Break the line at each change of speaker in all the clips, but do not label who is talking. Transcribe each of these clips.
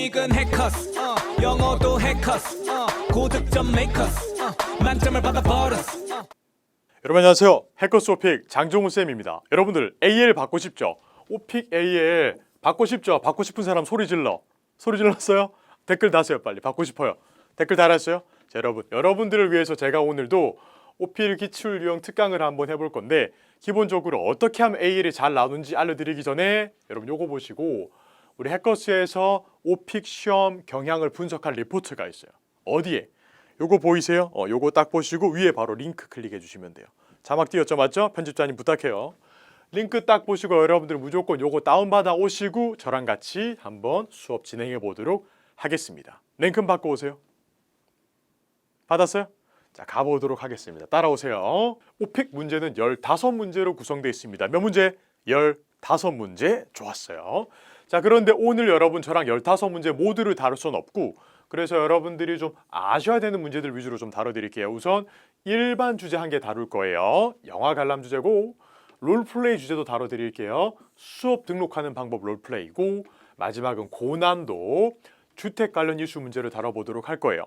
토익은 해커스 영어도 해커스 고득점 메이커스 만점을 받아버렸어.
여러분 안녕하세요. 해커스 오픽 장종훈 쌤입니다. 여러분들 AL 받고 싶죠? 오픽 AL 받고 싶죠? 받고 싶은 사람 소리 질러. 소리 질렀어요? 댓글 다세요 빨리. 받고 싶어요. 댓글 달았어요? 자, 여러분들을 위해서 제가 오늘도 오필 기출 유형 특강을 한번 해볼 건데 기본적으로 어떻게 하면 AL이 잘 나오는지 알려드리기 전에 여러분 요거 보시고 우리 해커스에서 오픽 시험 경향을 분석한 리포트가 있어요. 어디에? 요거 보이세요? 요거 딱 보시고 위에 바로 링크 클릭해 주시면 돼요. 자막 띄웠죠? 맞죠? 편집자님 부탁해요. 링크 딱 보시고 여러분들 무조건 요거 다운받아 오시고 저랑 같이 한번 수업 진행해 보도록 하겠습니다. 링크 받고 오세요. 받았어요? 자, 가보도록 하겠습니다. 따라오세요. 오픽 문제는 15문제로 구성되어 있습니다. 몇 문제? 15문제. 좋았어요. 자, 그런데 오늘 여러분 저랑 15문제 모두를 다룰 수는 없고 그래서 여러분들이 좀 아셔야 되는 문제들 위주로 좀 다뤄드릴게요. 우선 일반 주제 한 개 다룰 거예요. 영화 관람 주제고 롤플레이 주제도 다뤄드릴게요. 수업 등록하는 방법 롤플레이고 마지막은 고난도 주택 관련 이슈 문제를 다뤄보도록 할 거예요.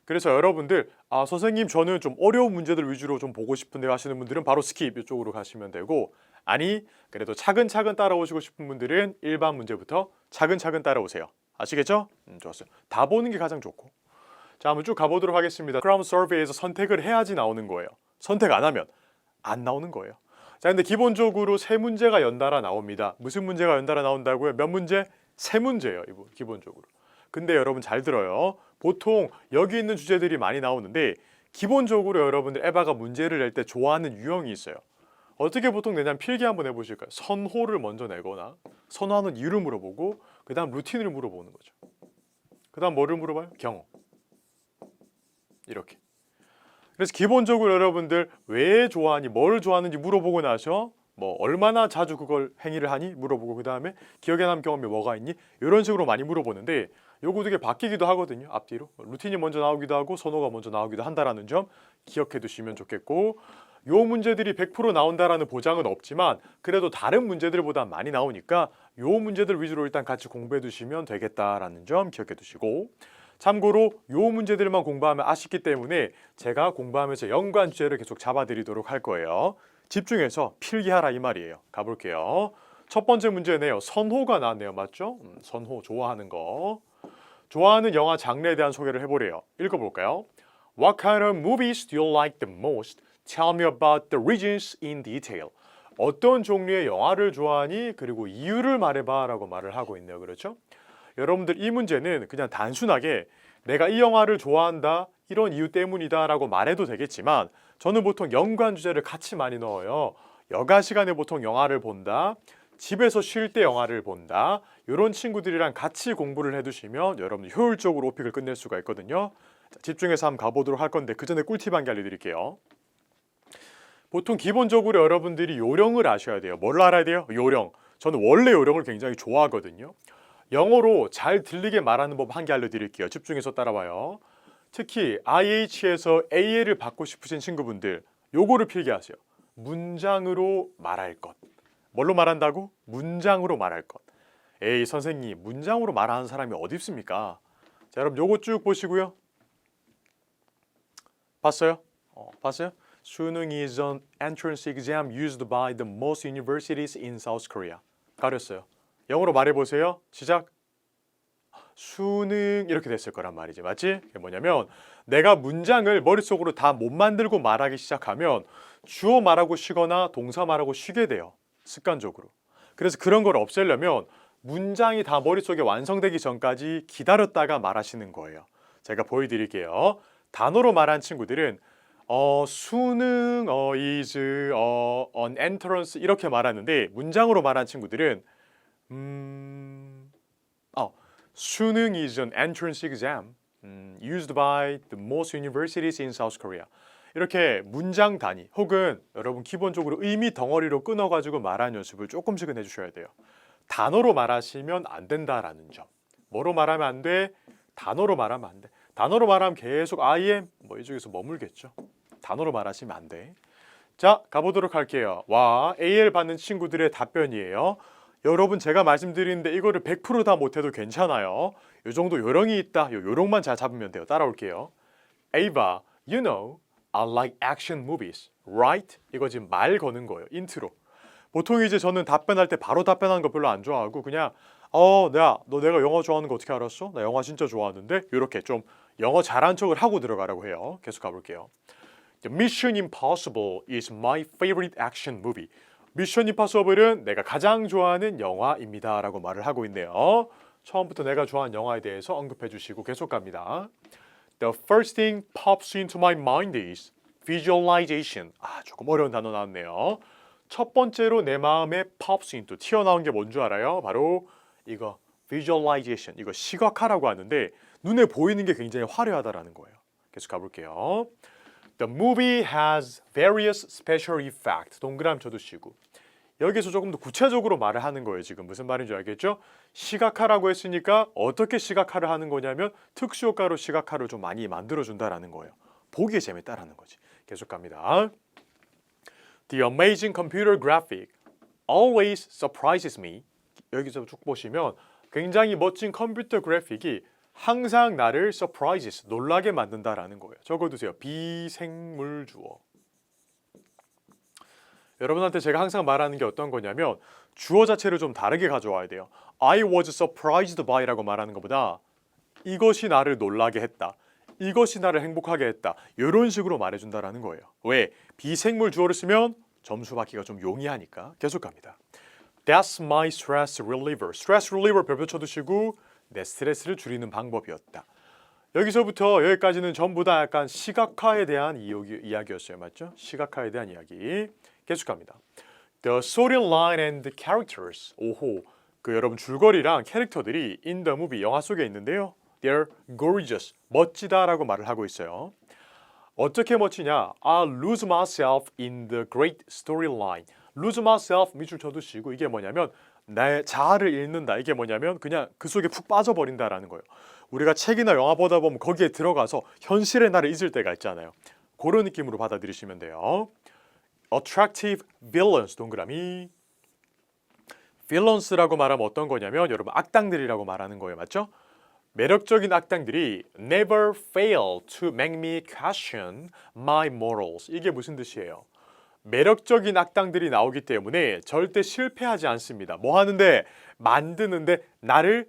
그래서 여러분들 선생님 저는 좀 어려운 문제들 위주로 좀 보고 싶은데요 하시는 분들은 바로 스킵 이쪽으로 가시면 되고 아니 그래도 차근차근 따라오시고 싶은 분들은 일반 문제부터 차근차근 따라오세요. 아시겠죠? 좋았어요. 다 보는 게 가장 좋고 자 한번 쭉 가보도록 하겠습니다. 크라운 서베이에서 선택을 해야지 나오는 거예요. 선택 안 하면 안 나오는 거예요. 자 근데 기본적으로 세 문제가 연달아 나옵니다. 무슨 문제가 연달아 나온다고요? 몇 문제? 세 문제예요. 이거 기본적으로. 근데 여러분 잘 들어요. 보통 여기 있는 주제들이 많이 나오는데 기본적으로 여러분들 에바가 문제를 낼 때 좋아하는 유형이 있어요. 어떻게 보통 내냐면 필기 한번 해보실까요? 선호를 먼저 내거나 선호하는 이유를 물어보고 그 다음 루틴을 물어보는 거죠. 그 다음 뭐를 물어봐요? 경험. 이렇게. 그래서 기본적으로 여러분들 왜 좋아하니 뭘 좋아하는지 물어보고 나서 뭐 얼마나 자주 그걸 행위를 하니 물어보고 그 다음에 기억에 남는 경험이 뭐가 있니? 이런 식으로 많이 물어보는데 요거 되게 바뀌기도 하거든요. 앞뒤로 루틴이 먼저 나오기도 하고 선호가 먼저 나오기도 한다라는 점 기억해 두시면 좋겠고 요 문제들이 100% 나온다라는 보장은 없지만 그래도 다른 문제들보다 많이 나오니까 요 문제들 위주로 일단 같이 공부해 두시면 되겠다라는 점 기억해 두시고 참고로 요 문제들만 공부하면 아쉽기 때문에 제가 공부하면서 연관 주제를 계속 잡아드리도록 할 거예요. 집중해서 필기하라 이 말이에요. 가볼게요. 첫 번째 문제네요. 선호가 나왔네요. 맞죠? 선호 좋아하는 거. 좋아하는 영화 장르에 대한 소개를 해보래요. 읽어볼까요? What kind of movies do you like the most? Tell me about the reasons in detail. 어떤 종류의 영화를 좋아하니? 그리고 이유를 말해봐 라고 말을 하고 있네요. 그렇죠? 여러분들 이 문제는 그냥 단순하게 내가 이 영화를 좋아한다 이런 이유 때문이다 라고 말해도 되겠지만 저는 보통 연관 주제를 같이 많이 넣어요. 여가 시간에 보통 영화를 본다. 집에서 쉴 때 영화를 본다. 이런 친구들이랑 같이 공부를 해두시면 여러분들 효율적으로 오픽을 끝낼 수가 있거든요. 자, 집중해서 한번 가보도록 할 건데 그 전에 꿀팁 한 개 알려드릴게요. 보통 기본적으로 여러분들이 요령을 아셔야 돼요. 뭘 알아야 돼요? 요령. 저는 원래 요령을 굉장히 좋아하거든요. 영어로 잘 들리게 말하는 법 한 개 알려드릴게요. 집중해서 따라와요. 특히 IH에서 AL을 받고 싶으신 친구분들 요거를 필기하세요. 문장으로 말할 것. 뭘로 말한다고? 문장으로 말할 것. 에이 선생님 문장으로 말하는 사람이 어디 있습니까? 자 여러분 요거 쭉 보시고요. 봤어요? 봤어요? 수능 is an entrance exam used by the most universities in South Korea. 가렸어요. 영어로 말해보세요. 시작. 수능 이렇게 됐을 거란 말이지. 맞지? 그게 뭐냐면 내가 문장을 머릿속으로 다 못 만들고 말하기 시작하면 주어 말하고 쉬거나 동사 말하고 쉬게 돼요. 습관적으로. 그래서 그런 걸 없애려면 문장이 다 머릿속에 완성되기 전까지 기다렸다가 말하시는 거예요. 제가 보여드릴게요. 단어로 말한 친구들은 수능 is an entrance 이렇게 말하는데 문장으로 말한 친구들은 수능 is an entrance exam used by the most universities in South Korea. 이렇게 문장 단위 혹은 여러분 기본적으로 의미 덩어리로 끊어가지고 말하는 연습을 조금씩은 해주셔야 돼요. 단어로 말하시면 안 된다라는 점. 뭐로 말하면 안 돼? 단어로 말하면 안 돼. 단어로 말하면 계속 I am 뭐 이쪽에서 머물겠죠. 단어로 말하시면 안 돼. 자 가보도록 할게요. 와 AL 받는 친구들의 답변이에요. 여러분 제가 말씀드리는데 이거를 100%다 못해도 괜찮아요. 요 정도 요령이 있다. 요 요령만 잘 잡으면 돼요. 따라올게요. Ava, you know, I like action movies, right? 이거 지금 말 거는 거예요. 인트로. 보통 이제 저는 답변할 때 바로 답변하는 거 별로 안 좋아하고 그냥 너 내가 영어 좋아하는 거 어떻게 알았어? 나 영화 진짜 좋아하는데 이렇게 좀 영어 잘한 척을 하고 들어가라고 해요. 계속 가볼게요. Mission Impossible is my favorite action movie. 미션 임파서블은 내가 가장 좋아하는 영화입니다 라고 말을 하고 있네요. 처음부터 내가 좋아하는 영화에 대해서 언급해 주시고 계속 갑니다. The first thing pops into my mind is visualization. 조금 어려운 단어 나왔네요. 첫 번째로 내 마음에 pops into 튀어나온 게 뭔 줄 알아요? 바로 이거 visualization. 이거 시각화라고 하는데 눈에 보이는 게 굉장히 화려하다라는 거예요. 계속 가볼게요. The movie has various special effects. 동그라미 쳐두시고 여기서 조금 더 구체적으로 말을 하는 거예요. 지금 무슨 말인지 알겠죠? 시각화라고 했으니까 어떻게 시각화를 하는 거냐면 특수효과로 시각화를 좀 많이 만들어준다라는 거예요. 보기에 재밌다라는 거지. 계속 갑니다. The amazing computer graphic always surprises me. 여기서 쭉 보시면 굉장히 멋진 컴퓨터 그래픽이 항상 나를 surprises, 놀라게 만든다라는 거예요. 적어두세요. 비생물 주어. 여러분한테 제가 항상 말하는 게 어떤 거냐면 주어 자체를 좀 다르게 가져와야 돼요. I was surprised by라고 말하는 것보다 이것이 나를 놀라게 했다. 이것이 나를 행복하게 했다. 이런 식으로 말해준다라는 거예요. 왜? 비생물 주어를 쓰면 점수 받기가 좀 용이하니까. 계속 갑니다. That's my stress reliever. Stress reliever 별표 쳐두시고 내 스트레스를 줄이는 방법이었다. 여기서부터 여기까지는 전부 다 약간 시각화에 대한 이야기였어요. 맞죠? 시각화에 대한 이야기. 계속합니다. The storyline and the characters. 오호. 여러분 줄거리랑 캐릭터들이 in the movie 영화 속에 있는데요. They're gorgeous. 멋지다라고 말을 하고 있어요. 어떻게 멋지냐? I lose myself in the great storyline. lose myself 밑줄 쳐두시고 이게 뭐냐면 내 자아를 잃는다. 이게 뭐냐면 그냥 그 속에 푹 빠져버린다라는 거예요. 우리가 책이나 영화 보다 보면 거기에 들어가서 현실의 나를 잊을 때가 있잖아요. 그런 느낌으로 받아들이시면 돼요. Attractive villains 동그라미. Villains라고 말하면 어떤 거냐면 여러분 악당들이라고 말하는 거예요. 맞죠? 매력적인 악당들이 never fail to make me question my morals. 이게 무슨 뜻이에요? 매력적인 악당들이 나오기 때문에 절대 실패하지 않습니다. 뭐 하는데? 만드는데 나를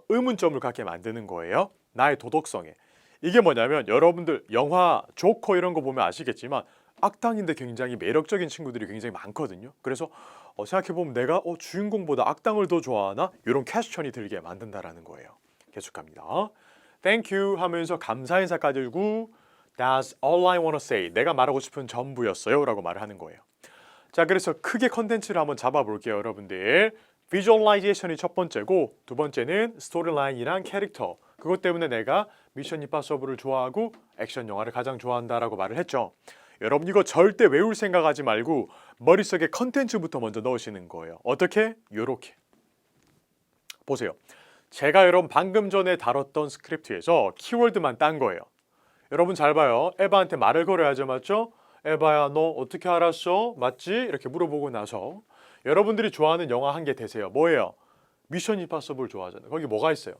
의문점을 갖게 만드는 거예요. 나의 도덕성에. 이게 뭐냐면 여러분들 영화 조커 이런 거 보면 아시겠지만 악당인데 굉장히 매력적인 친구들이 굉장히 많거든요. 그래서 생각해보면 내가 주인공보다 악당을 더 좋아하나? 이런 퀘스천이 들게 만든다라는 거예요. 계속 갑니다. Thank you 하면서 감사 인사까지 들고 That's all I wanna say. 내가 말하고 싶은 전부였어요 라고 말을 하는 거예요. 자, 그래서 크게 컨텐츠를 한번 잡아볼게요. 여러분들. 비주얼라이제이션이 첫 번째고 두 번째는 스토리라인이랑 캐릭터. 그것 때문에 내가 미션 임파서블을 좋아하고 액션 영화를 가장 좋아한다라고 말을 했죠. 여러분 이거 절대 외울 생각하지 말고 머릿속에 컨텐츠부터 먼저 넣으시는 거예요. 어떻게? 요렇게. 보세요. 제가 여러분 방금 전에 다뤘던 스크립트에서 키워드만 딴 거예요. 여러분 잘 봐요. 에바한테 말을 걸어야죠. 맞죠? 에바야 너 어떻게 알았어? 맞지? 이렇게 물어보고 나서 여러분들이 좋아하는 영화 한 개 대세요. 뭐예요? 미션 임파서블 좋아하잖아요. 거기 뭐가 있어요?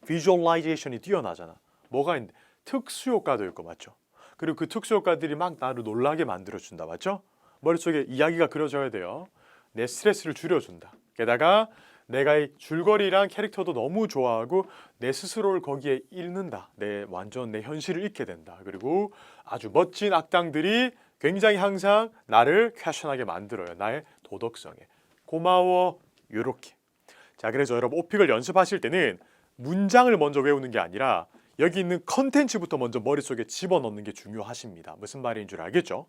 비주얼라이제이션이 뛰어나잖아. 뭐가 있는데? 특수효과도 있고 맞죠? 그리고 그 특수효과들이 막 나를 놀라게 만들어준다. 맞죠? 머릿속에 이야기가 그려져야 돼요. 내 스트레스를 줄여준다. 게다가 내가 이 줄거리랑 캐릭터도 너무 좋아하고 내 스스로를 거기에 잃는다. 완전 내 현실을 잃게 된다. 그리고 아주 멋진 악당들이 굉장히 항상 나를 퀘션하게 만들어요. 나의 도덕성에. 고마워. 요렇게. 자, 그래서 여러분 오픽을 연습하실 때는 문장을 먼저 외우는 게 아니라 여기 있는 컨텐츠부터 먼저 머릿속에 집어넣는 게 중요하십니다. 무슨 말인 줄 알겠죠?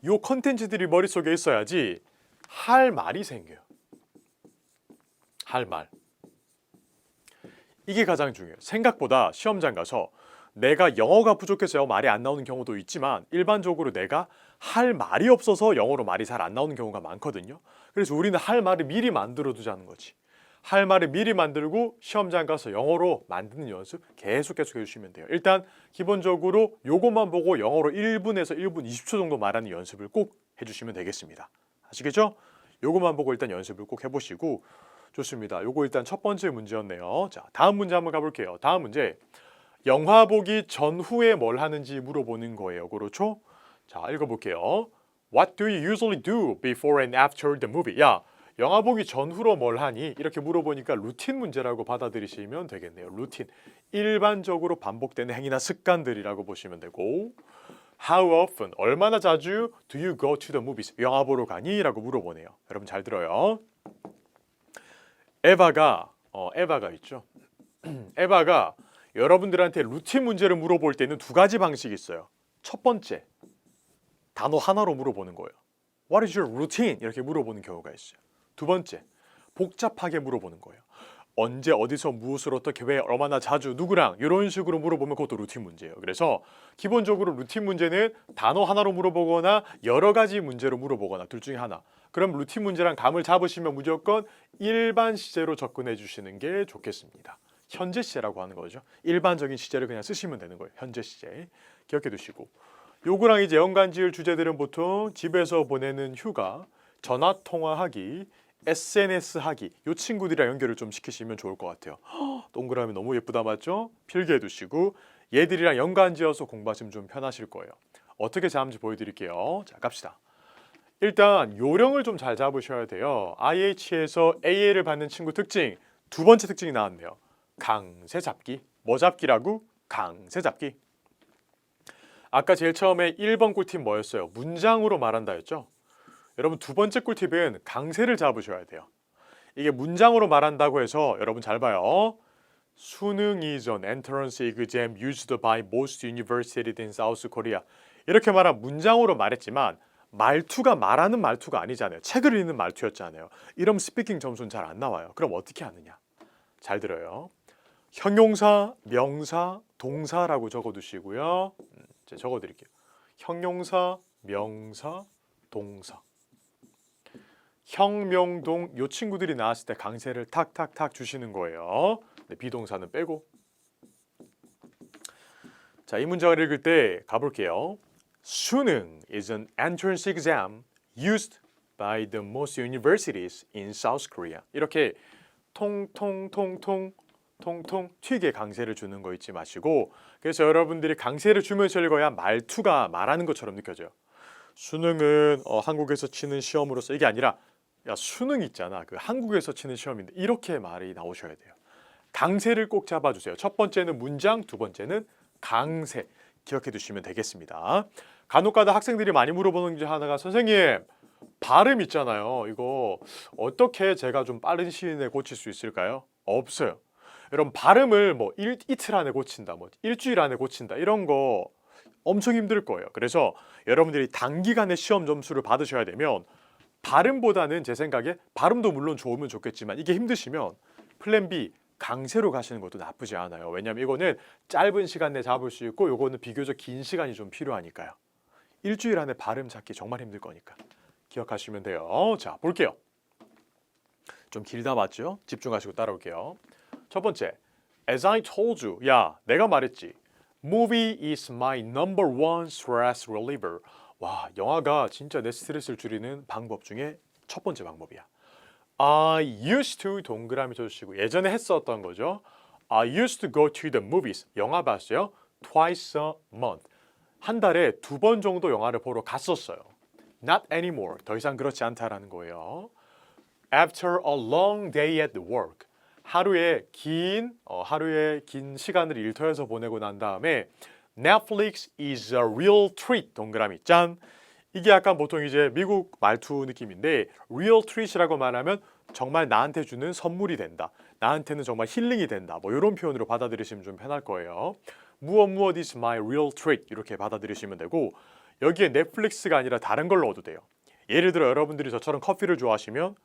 요 컨텐츠들이 머릿속에 있어야지 할 말이 생겨요. 할 말. 이게 가장 중요해요. 생각보다 시험장 가서 내가 영어가 부족해서 말이 안 나오는 경우도 있지만 일반적으로 내가 할 말이 없어서 영어로 말이 잘 안 나오는 경우가 많거든요. 그래서 우리는 할 말을 미리 만들어 두자는 거지. 할 말을 미리 만들고 시험장 가서 영어로 만드는 연습 계속 해주시면 돼요. 일단 기본적으로 요것만 보고 영어로 1분에서 1분 20초 정도 말하는 연습을 꼭 해주시면 되겠습니다. 아시겠죠? 요거만 보고 일단 연습을 꼭 해보시고 좋습니다. 요거 일단 첫 번째 문제였네요. 자, 다음 문제 한번 가볼게요. 다음 문제. 영화 보기 전후에 뭘 하는지 물어보는 거예요. 그렇죠? 자, 읽어볼게요. What do you usually do before and after the movie? 야, 영화 보기 전후로 뭘 하니? 이렇게 물어보니까 루틴 문제라고 받아들이시면 되겠네요. 루틴. 일반적으로 반복되는 행위나 습관들이라고 보시면 되고 How often? 얼마나 자주 do you go to the movies? 영화 보러 가니? 라고 물어보네요. 여러분 잘 들어요. 에바가 있죠. 에바가 여러분들한테 루틴 문제를 물어볼 때는 두 가지 방식이 있어요. 첫 번째, 단어 하나로 물어보는 거예요. What is your routine? 이렇게 물어보는 경우가 있어요. 두 번째, 복잡하게 물어보는 거예요. 언제, 어디서, 무엇을, 어떻게, 왜, 얼마나 자주, 누구랑 이런 식으로 물어보면 그것도 루틴 문제예요. 그래서 기본적으로 루틴 문제는 단어 하나로 물어보거나 여러 가지 문제로 물어보거나 둘 중에 하나. 그럼 루틴 문제랑 감을 잡으시면 무조건 일반 시제로 접근해 주시는 게 좋겠습니다. 현재 시제라고 하는 거죠. 일반적인 시제를 그냥 쓰시면 되는 거예요. 현재 시제. 기억해 두시고. 요거랑 이제 연관 지을 주제들은 보통 집에서 보내는 휴가, 전화 통화하기, SNS 하기 요 친구들이랑 연결을 좀 시키시면 좋을 것 같아요. 동그라미 너무 예쁘다 맞죠? 필기해 두시고 얘들이랑 연관 지어서 공부하시면 좀 편하실 거예요. 어떻게 잡는지 보여드릴게요. 자, 갑시다. 일단 요령을 좀 잘 잡으셔야 돼요. IH에서 AA를 받는 친구 특징 두 번째 특징이 나왔네요. 강세 잡기. 뭐 잡기라고? 강세 잡기. 아까 제일 처음에 1번 꿀팁 뭐였어요? 문장으로 말한다 였죠? 여러분 두 번째 꿀팁은 강세를 잡으셔야 돼요. 이게 문장으로 말한다고 해서 여러분 잘 봐요. 수능 이전 entrance exam used by most universities in South Korea 이렇게 말한 문장으로 말했지만 말투가 말하는 말투가 아니잖아요. 책을 읽는 말투였잖아요. 이러면 스피킹 점수는 잘 안 나와요. 그럼 어떻게 하느냐? 잘 들어요. 형용사, 명사, 동사라고 적어두시고요. 제가 적어드릴게요. 형용사, 명사, 동사. 형, 명, 동 요 친구들이 나왔을 때 강세를 탁탁탁 주시는 거예요. 네, 비동사는 빼고. 자, 이 문장을 읽을 때 가볼게요. 수능 is an entrance exam used by the most universities in South Korea. 이렇게 통통 튀게 강세를 주는 거 잊지 마시고 그래서 여러분들이 강세를 주면서 읽어야 말투가 말하는 것처럼 느껴져요. 수능은 한국에서 치는 시험으로서 이게 아니라 야 수능 있잖아. 그 한국에서 치는 시험인데 이렇게 말이 나오셔야 돼요. 강세를 꼭 잡아주세요. 첫 번째는 문장, 두 번째는 강세. 기억해 두시면 되겠습니다. 간혹가다 학생들이 많이 물어보는 게 하나가 선생님 발음 있잖아요. 이거 어떻게 제가 좀 빠른 시일 내에 고칠 수 있을까요? 없어요. 여러분 발음을 뭐 이틀 안에 고친다, 뭐 일주일 안에 고친다 이런 거 엄청 힘들 거예요. 그래서 여러분들이 단기간에 시험 점수를 받으셔야 되면 발음보다는 제 생각에 발음도 물론 좋으면 좋겠지만 이게 힘드시면 플랜 B 강세로 가시는 것도 나쁘지 않아요. 왜냐하면 이거는 짧은 시간 내에 잡을 수 있고 이거는 비교적 긴 시간이 좀 필요하니까요. 일주일 안에 발음 잡기 정말 힘들 거니까 기억하시면 돼요. 자, 볼게요. 좀 길다 맞죠? 집중하시고 따라올게요. 첫 번째, as I told you. 야, 내가 말했지. Movie is my number one stress reliever. 와, 영화가 진짜 내 스트레스를 줄이는 방법 중에 첫 번째 방법이야. I used to 동그라미 쳐주시고 예전에 했었던 거죠. I used to go to the movies. 영화 봤어요. Twice a month. 한 달에 2번 정도 영화를 보러 갔었어요. Not anymore. 더 이상 그렇지 않다라는 거예요. After a long day at work. 하루에 긴 시간을 일터에서 보내고 난 다음에 Netflix is a real treat. 동그라미 짠. 이게 약간 보통 이제 미국 말투 느낌인데 real treat이라고 말하면 정말 나한테 주는 선물이 된다. 나한테는 정말 힐링이 된다. 뭐 이런 표현으로 받아들이시면 좀 편할 거예요. 무엇 is my real treat 이렇게 받아들이시면 되고 여기에 넷플릭스가 아니라 다른 걸 넣어도 돼요. 예를 들어 여러분들이 저처럼 커피를 좋아하시면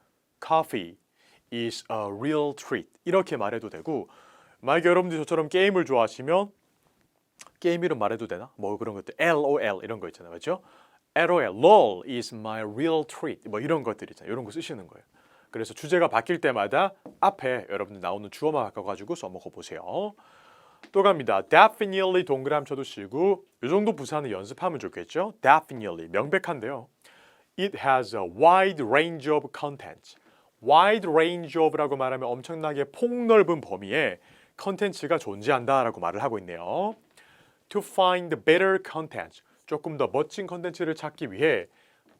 coffee is a real treat 이렇게 말해도 되고 만약에 여러분들이 저처럼 게임을 좋아하시면 게임 이름 말해도 되나? 뭐 그런 것들 LOL 이런 거 있잖아요. 그렇죠? LOL, LOL is my real treat 뭐 이런 것들 있잖아요. 이런 거 쓰시는 거예요. 그래서 주제가 바뀔 때마다 앞에 여러분들 나오는 주어만 바꿔가지고 써먹어 보세요. 또 갑니다. Definitely 동그라미 쳐두시고 이 정도 부사는 연습하면 좋겠죠. Definitely 명백한데요. It has a wide range of content. wide range of라고 말하면 엄청나게 폭넓은 범위의 컨텐츠가 존재한다라고 말을 하고 있네요. To find better content, 조금 더 멋진 컨텐츠를 찾기 위해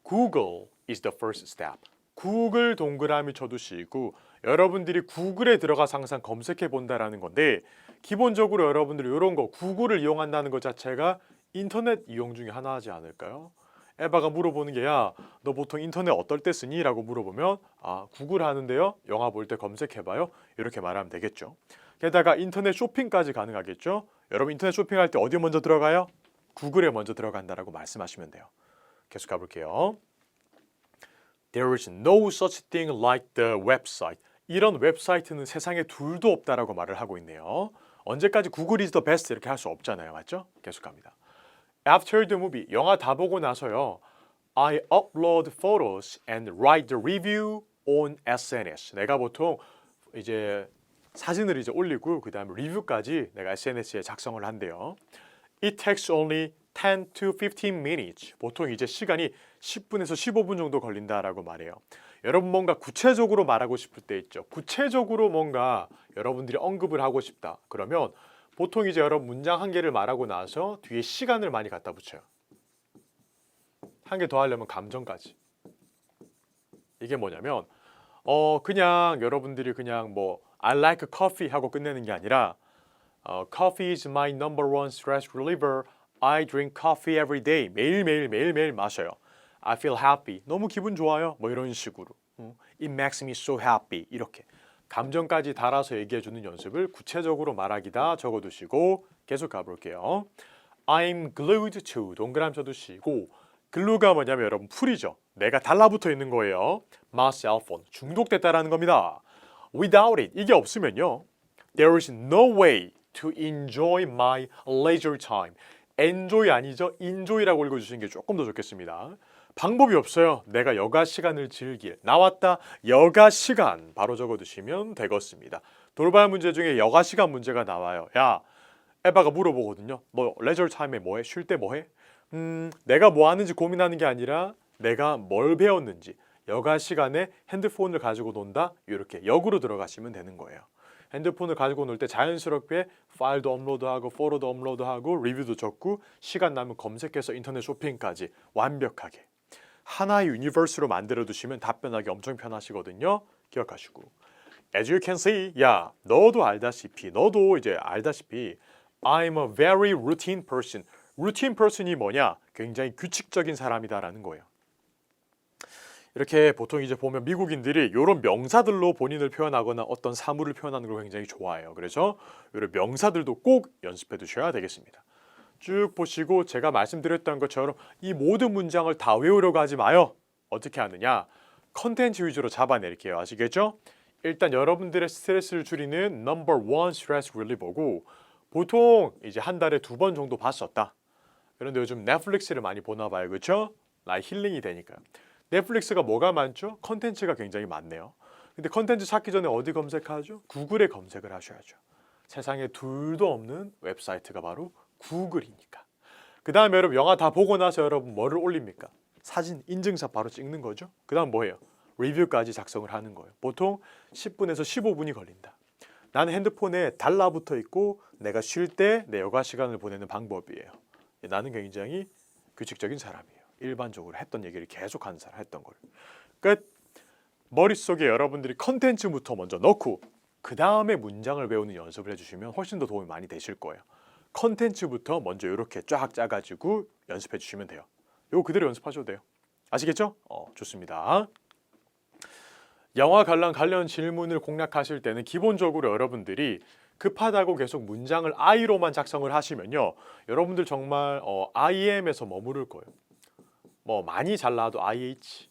Google is the first step. 구글 동그라미 쳐두시고 여러분들이 구글에 들어가서 항상 검색해 본다라는 건데 기본적으로 여러분들이 이런 거 구글을 이용한다는 것 자체가 인터넷 이용 중에 하나지 않을까요? 에바가 물어보는 게 야, 너 보통 인터넷 어떨 때 쓰니? 라고 물어보면 아, 구글 하는데요. 영화 볼 때 검색해봐요. 이렇게 말하면 되겠죠. 게다가 인터넷 쇼핑까지 가능하겠죠. 여러분 인터넷 쇼핑할 때 어디 먼저 들어가요? 구글에 먼저 들어간다라고 말씀하시면 돼요. 계속 가볼게요. There is no such thing like the website. 이런 웹사이트는 세상에 둘도 없다라고 말을 하고 있네요. 언제까지 구글 is the best 이렇게 할 수 없잖아요. 맞죠? 계속 갑니다. After the movie, 영화 다 보고 나서요. I upload photos and write the review on SNS. 내가 보통 이제 사진을 이제 올리고 그다음에 리뷰까지 내가 SNS에 작성을 한대요. It takes only 10 to 15 minutes. 보통 이제 시간이 10분에서 15분 정도 걸린다라고 말해요. 여러분 뭔가 구체적으로 말하고 싶을 때 있죠. 구체적으로 뭔가 여러분들이 언급을 하고 싶다. 그러면 보통 이제 여러분 문장 한 개를 말하고 나서 뒤에 시간을 많이 갖다 붙여요. 한 개 더 하려면 감정까지. 이게 뭐냐면 그냥 여러분들이 그냥 뭐 I like coffee 하고 끝내는 게 아니라 Coffee is my number one stress reliever. I drink coffee every day. 매일매일 마셔요. I feel happy. 너무 기분 좋아요. 뭐 이런 식으로. It makes me so happy. 이렇게. 감정까지 달아서 얘기해주는 연습을 구체적으로 말하기다 적어두시고 계속 가볼게요. I'm glued to 동그라미 쳐두시고 글루가 뭐냐면 여러분 풀이죠. 내가 달라붙어 있는 거예요. My cell phone 중독됐다라는 겁니다. Without it 이게 없으면요. There is no way to enjoy my leisure time. enjoy 아니죠. enjoy라고 읽어주시는 게 조금 더 좋겠습니다. 방법이 없어요. 내가 여가 시간을 즐길. 나왔다. 여가 시간. 바로 적어두시면 되겠습니다. 돌발 문제 중에 여가 시간 문제가 나와요. 야, 에바가 물어보거든요. 너 레저 타임에 뭐해? 쉴 때 뭐해? 내가 뭐 하는지 고민하는 게 아니라 내가 뭘 배웠는지. 여가 시간에 핸드폰을 가지고 논다. 이렇게 역으로 들어가시면 되는 거예요. 핸드폰을 가지고 놀 때 자연스럽게 파일도 업로드하고 포토도 업로드하고 리뷰도 적고 시간 나면 검색해서 인터넷 쇼핑까지 완벽하게. 하나의 유니버스로 만들어 두시면 답변하기 엄청 편하시거든요. 기억하시고. As you can see, 야, 너도 알다시피 I'm a very routine person. routine person이 뭐냐? 굉장히 규칙적인 사람이다라는 거예요. 이렇게 보통 이제 보면 미국인들이 이런 명사들로 본인을 표현하거나 어떤 사물을 표현하는 걸 굉장히 좋아해요. 그래서 이런 명사들도 꼭 연습해 두셔야 되겠습니다. 쭉 보시고 제가 말씀드렸던 것처럼 이 모든 문장을 다 외우려고 하지 마요. 어떻게 하느냐? 컨텐츠 위주로 잡아낼게요. 아시겠죠? 일단 여러분들의 스트레스를 줄이는 넘버 원 스트레스 릴리버고 보통 이제 한 달에 2번 정도 봤었다. 그런데 요즘 넷플릭스를 많이 보나 봐요. 그렇죠? 나의 힐링이 되니까. 넷플릭스가 뭐가 많죠? 컨텐츠가 굉장히 많네요. 근데 컨텐츠 찾기 전에 어디 검색하죠? 구글에 검색을 하셔야죠. 세상에 둘도 없는 웹사이트가 바로 구글이니까. 그 다음에 여러분 영화 다 보고 나서 여러분 뭐를 올립니까? 사진 인증샷 바로 찍는 거죠. 그 다음 뭐예요? 리뷰까지 작성을 하는 거예요. 보통 10분에서 15분이 걸린다. 나는 핸드폰에 달라붙어 있고 내가 쉴 때 내 여가 시간을 보내는 방법이에요. 나는 굉장히 규칙적인 사람이에요. 일반적으로 했던 얘기를 계속 하는 사람 했던 걸. 끝. 머릿속에 여러분들이 컨텐츠부터 먼저 넣고 그 다음에 문장을 배우는 연습을 해주시면 훨씬 더 도움이 많이 되실 거예요. 컨텐츠부터 먼저 이렇게 쫙 짜가지고 연습해 주시면 돼요. 이거 그대로 연습하셔도 돼요. 아시겠죠? 좋습니다. 영화 관련 질문을 공략하실 때는 기본적으로 여러분들이 급하다고 계속 문장을 I로만 작성을 하시면요. 여러분들 정말 IM에서 머무를 거예요. 뭐 많이 잘 나와도 IH.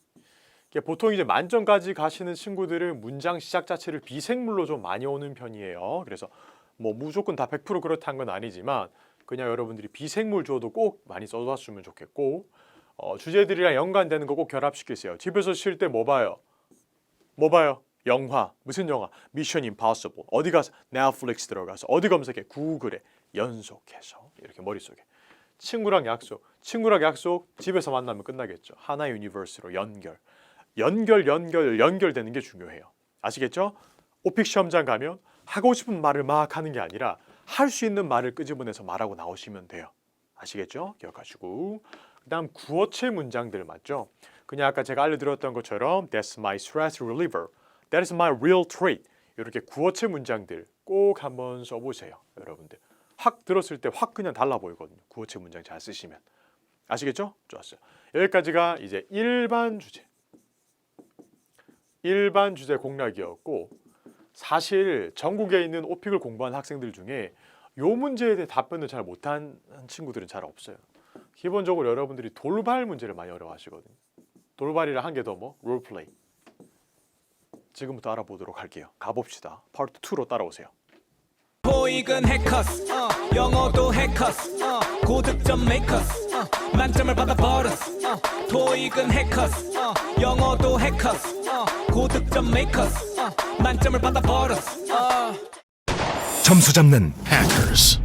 보통 이제 만점까지 가시는 친구들은 문장 시작 자체를 비생물로 좀 많이 오는 편이에요. 그래서 뭐 무조건 다 100% 그렇다는 건 아니지만 그냥 여러분들이 비생물 주어도 꼭 많이 써봤으면 좋겠고 주제들이랑 연관되는 거 꼭 결합시키세요. 집에서 쉴 때 뭐 봐요? 뭐 봐요? 영화. 무슨 영화? 미션 임파서블. 어디 가서 넷플릭스 들어가서 어디 검색해? 구글에 연속해서 이렇게 머릿속에 친구랑 약속 집에서 만나면 끝나겠죠. 하나의 유니버스로 연결되는 게 중요해요. 아시겠죠? 오픽 시험장 가면 하고 싶은 말을 막 하는 게 아니라 할 수 있는 말을 끄집어내서 말하고 나오시면 돼요. 아시겠죠? 기억하시고. 그다음 구어체 문장들 맞죠? 그냥 아까 제가 알려드렸던 것처럼 That's my stress reliever. That is my real treat. 이렇게 구어체 문장들 꼭 한번 써보세요. 여러분들. 확 들었을 때 확 그냥 달라 보이거든요. 구어체 문장 잘 쓰시면. 아시겠죠? 좋았어요. 여기까지가 이제 일반 주제 공략이었고 사실 전국에 있는 오픽을 공부한 학생들 중에 요 문제에 대해 답변을 잘 못한 친구들은 잘 없어요. 기본적으로 여러분들이 돌발 문제를 많이 어려워하시거든요. 돌발이랑 한 개 더 뭐? 롤플레이. 지금부터 알아보도록 할게요. 가봅시다. 파트 2로 따라오세요.
토익은 해커스 영어도 해커스 고득점 메이커스 만점을 받아 버렸어 토익은 해커스 영어도 해커스 고득점 메이커스 만점을 받아 버렸어
점수 잡는 hackers.